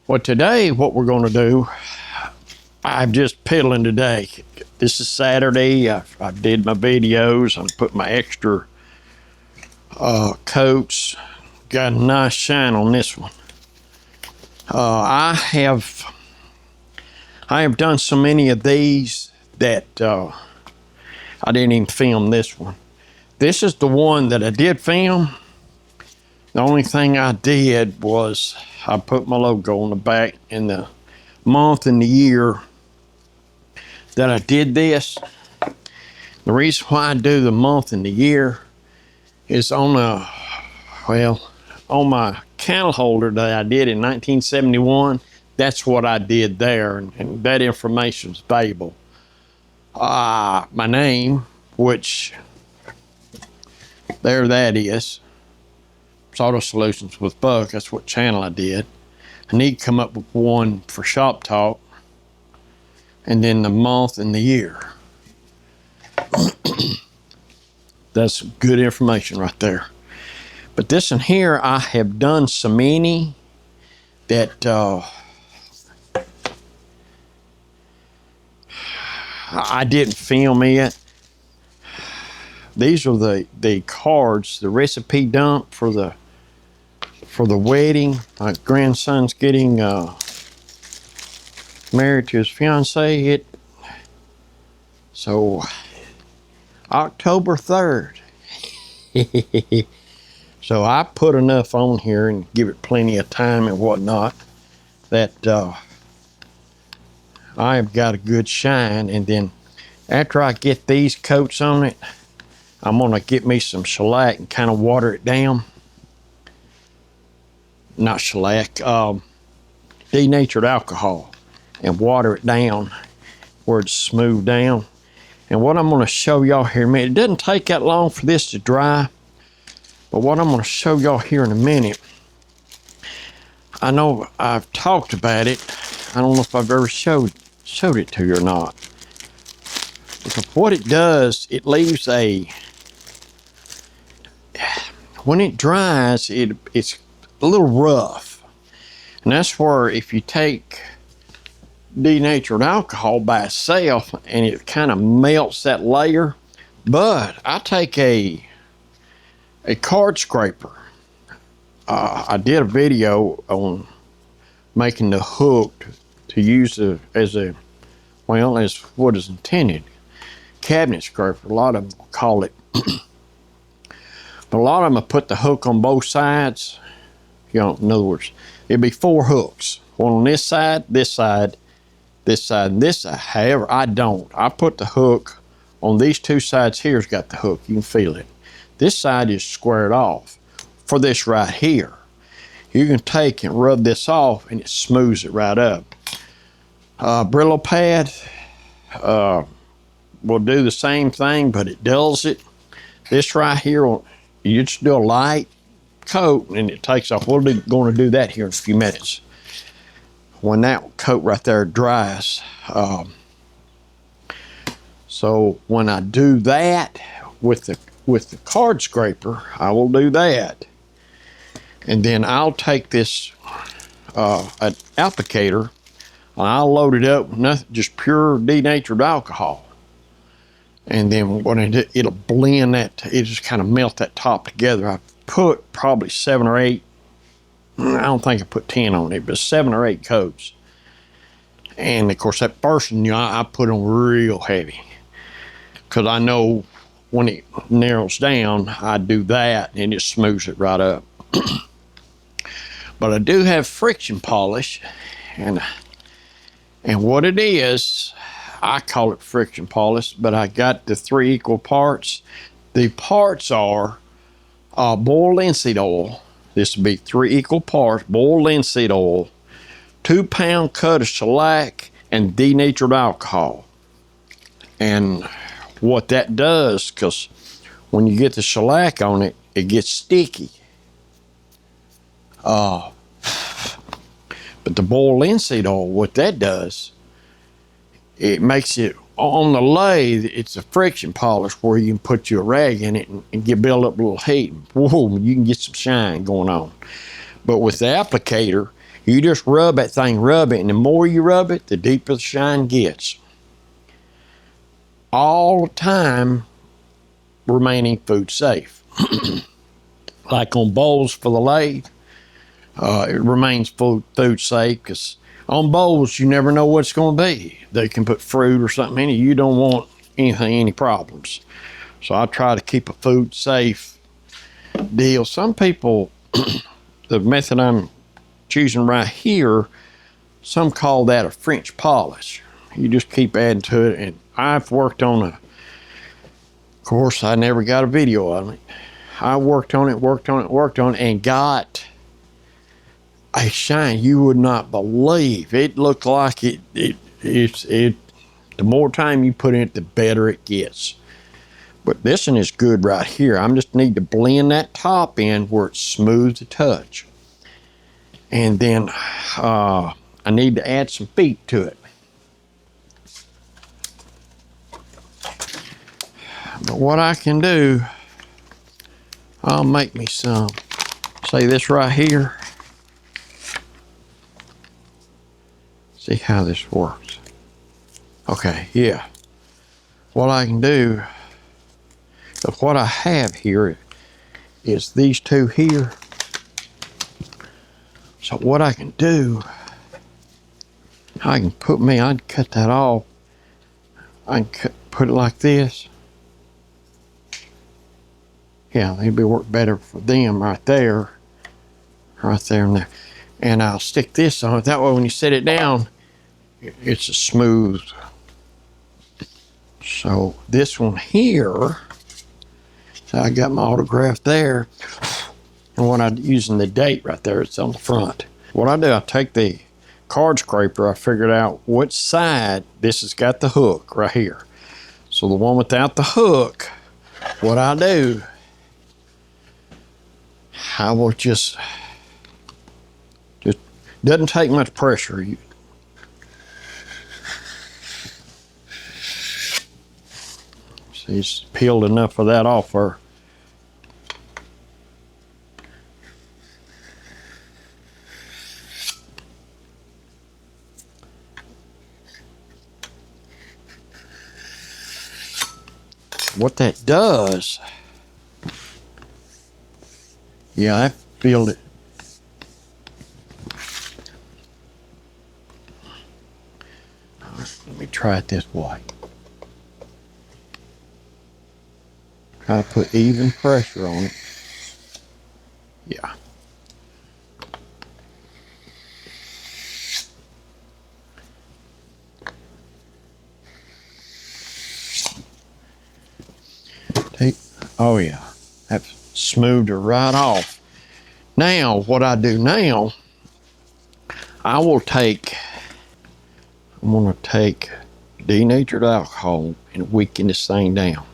Well, today what we're going to do, I'm just piddling today. This is Saturday. I did my videos. I put my extra coats. Got a nice shine on this one. I have done so many of these that I didn't even film this one. This is the one that I did film. The only thing I did was I put my logo on the back and the month and the year that I did this. The reason why I do the month and the year is on my candle holder that I did in 1971. That's what I did there, and that information is valuable. My name, which there that is, Auto Solutions with Buck. That's what channel I did. I need to come up with one for Shop Talk, and then the month and the year. That's good information right there. But this one here, I have done so many that I didn't film it. These are the cards, the recipe dump for the wedding. My grandson's getting married to his fiancée. So October 3rd. So I put enough on here and give it plenty of time and whatnot that I've got a good shine. And then after I get these coats on it, I'm gonna get me some shellac and kind of water it down. Not shellac, denatured alcohol, and water it down where it's smoothed down. And what I'm gonna show y'all here in a minute, it doesn't take that long for this to dry, but what I'm gonna show y'all here in a minute, I know I've talked about it. I don't know if I've ever showed it to you or not. Because what it does, it leaves when it dries, it's a little rough. And that's where if you take denatured alcohol by itself and it kind of melts that layer. But I take a card scraper. I did a video on making the hook to use as what is intended. Cabinet scraper, a lot of them call it. But a lot of them will put the hook on both sides. You know, in other words, it'd be 4 hooks. One on this side, this side, this side, and this side. However, I don't. I put the hook on these 2 sides here's got the hook. You can feel it. This side is squared off for this right here. You can take and rub this off and it smooths it right up. Brillo pad will do the same thing, but it dulls it. This right here, you just do a light coat and it takes off. We're going to do that here in a few minutes. When that coat right there dries. So when I do that with the card scraper, I will do that. And then I'll take this an applicator and I'll load it up with nothing, just pure denatured alcohol. And then when it'll blend that, it just kind of melt that top together. I put probably 7 or 8, I don't think I put 10 on it, but 7 or 8 coats. And of course that first one, I put on real heavy. Because I know when it narrows down, I do that and it smooths it right up. But I do have friction polish, and what it is, I call it friction polish, but I got the 3 equal parts. The parts are boiled linseed oil. This would be 3 equal parts boiled linseed oil, 2-pound cut of shellac, and denatured alcohol. And what that does, because when you get the shellac on it, it gets sticky. But the boiled linseed oil, what that does, it makes it, on the lathe, it's a friction polish where you can put your rag in it and build up a little heat. Whoa, you can get some shine going on. But with the applicator, You just rub that thing, rub it, and the more you rub it, the deeper the shine gets. All the time remaining food safe. Like on bowls for the lathe, it remains food safe, because on bowls you never know what it's going to be. They can put fruit or something in it. You don't want any problems. So I try to keep a food safe deal. Some people, the method I'm choosing right here, some call that a French polish. You just keep adding to it, and I've worked on of course I never got a video of it. I worked on it, and got a shine you would not believe. It looked like the more time you put in it, the better it gets. But this one is good right here. I just need to blend that top in where it's smooth to touch. And then I need to add some feet to it. But what I can do, I'll make me some. Say this right here. See how this works. Okay, yeah. What I can do, what I have here is these two here. So what I can do, I'd cut that off. I can put it like this. Yeah, maybe work better for them right there and there. And I'll stick this on it. That way when you set it down, it's a smooth. So this one here, so I got my autograph there. And when I'm using the date right there, it's on the front. What I do, I take the card scraper, I figured out which side this has got the hook right here. So the one without the hook, what I do, I will just doesn't take much pressure. See, it's peeled enough of that off her. What that does, yeah, I feel it. Let me try it this way. Try to put even pressure on it. Yeah. Oh yeah, that smoothed her right off. Now, what I do now, I'm gonna take denatured alcohol and weaken this thing down.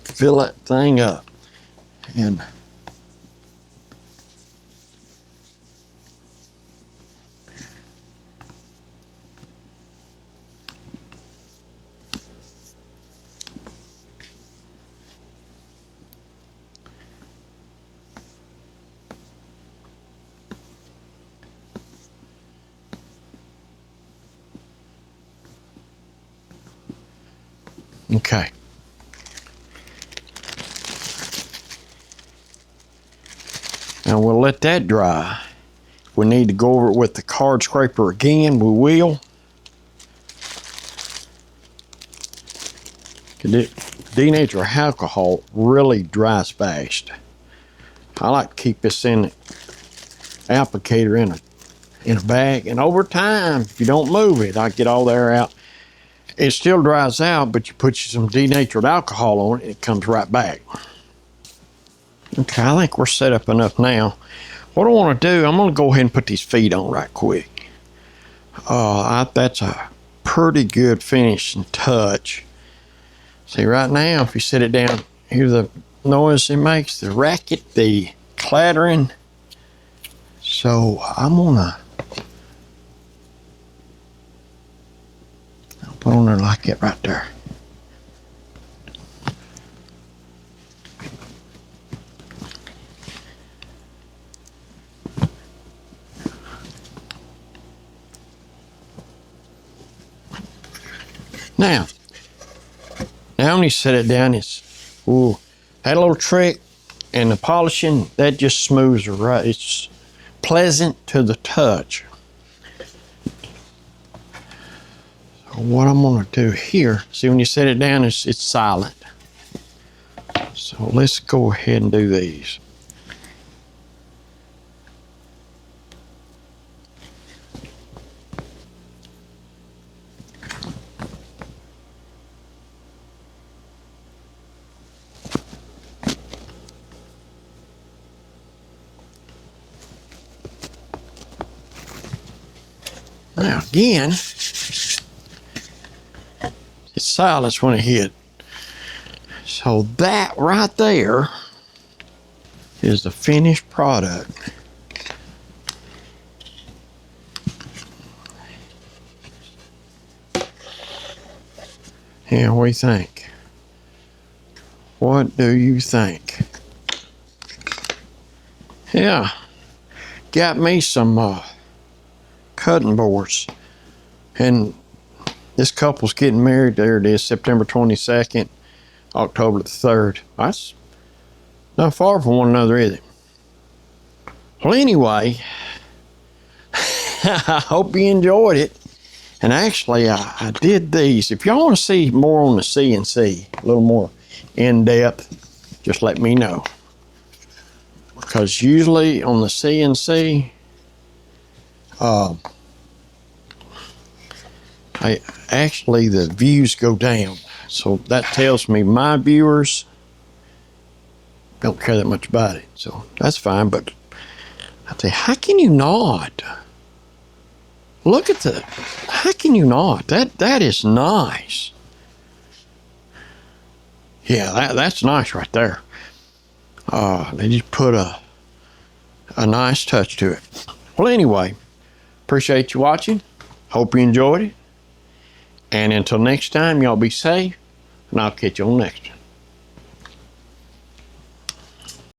Fill that thing up, and okay. Now we'll let that dry. If we need to go over it with the card scraper again, we will. Denatured alcohol really dries fast. I like to keep this in the applicator in a bag, and over time, if you don't move it, I get all the air out. It still dries out, but you put some denatured alcohol on it, it comes right back. Okay, I think we're set up enough now. What I want to do, I'm going to go ahead and put these feet on right quick. That's a pretty good finish and touch. See, right now, if you set it down, hear the noise it makes, the racket, the clattering. So I'm gonna put on there like it right there. Now when you set it down, it's, ooh, that little trick and the polishing, that just smooths it right. It's pleasant to the touch. So what I'm gonna do here, see when you set it down, it's silent. So let's go ahead and do these. Now again, it's silence when it hit. So that right there is the finished product. Yeah, what do you think? What do you think? Yeah, got me some cutting boards, and this couple's getting married. There it is, September 22nd, October the 3rd. That's not far from one another, is it? Well, anyway, I hope you enjoyed it. And actually, I did these. If y'all want to see more on the CNC, a little more in depth, just let me know. Because usually on the CNC, actually the views go down. So that tells me my viewers don't care that much about it. So that's fine, but I tell you, how can you not? Look at the, how can you not? That is nice. Yeah, that's nice right there. They just put a nice touch to it. Well, anyway, appreciate you watching. Hope you enjoyed it. And until next time, y'all be safe, and I'll catch you on the next one.